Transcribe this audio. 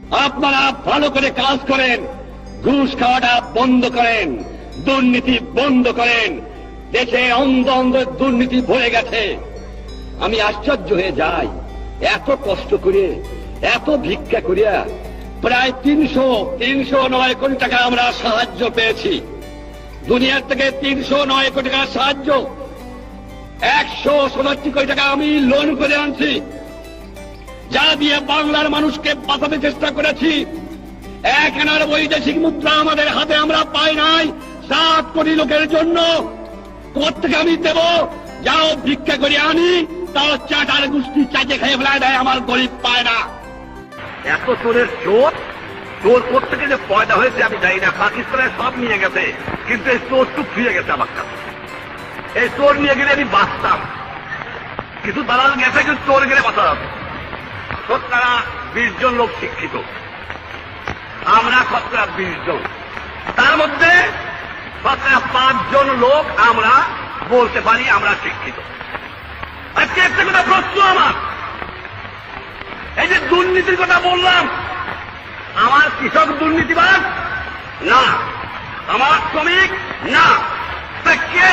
আপনারা ভালো করে কাজ করেন, ঘুষ খাওয়াটা বন্ধ করেন, দুর্নীতি বন্ধ করেন। দেশে অন্ধ অন্ধ দুর্নীতি ভরে গেছে। আমি আশ্চর্য হয়ে যাই, এত কষ্ট করে, এত ভিক্ষা করিয়া প্রায় 309 কোটি টাকা আমরা সাহায্য পেয়েছি। দুনিয়ার থেকে 309 কোটি টাকা সাহায্য, 167 কোটি টাকা আমি লোন করে আনছি, যা দিয়ে বাংলার মানুষকে বাঁচাতে চেষ্টা করেছি। 1 আনার বৈদেশিক মুদ্রা আমাদের হাতে আমরা পাই নাই 7 কোটি লোকের জন্য। কোথেকে আমি দেব? যাও ভিক্ষা করে আনি, তাও চাটার গোষ্ঠী চাটে খেয়ে ফেলায় দেয়, আমার গরিব পায় না। এত চোরের চোর, চোর কোথেকে যে পয়দা হয়েছে আমি জানি না। পাকিস্তানে সব নিয়ে গেছে, কিন্তু এই চোর টুক ফিরে গেছে আমার কাছে। এই চোর নিয়ে গেলে আমি বাঁচতাম, কিছু দালাল গেছে, কিন্তু চোর গেলে বাঁচা যাবে। শতকরা 20 জন লোক শিক্ষিত, আমরা শতকরা 20 জন, তার মধ্যে শতকরা 5 জন লোক আমরা বলতে পারি আমরা শিক্ষিত। আজকে একটা কথা প্রশ্ন আমার, এই যে দুর্নীতির কথা বললাম, আমার কৃষক দুর্নীতিবাদ না, আমার শ্রমিক না, তা কে?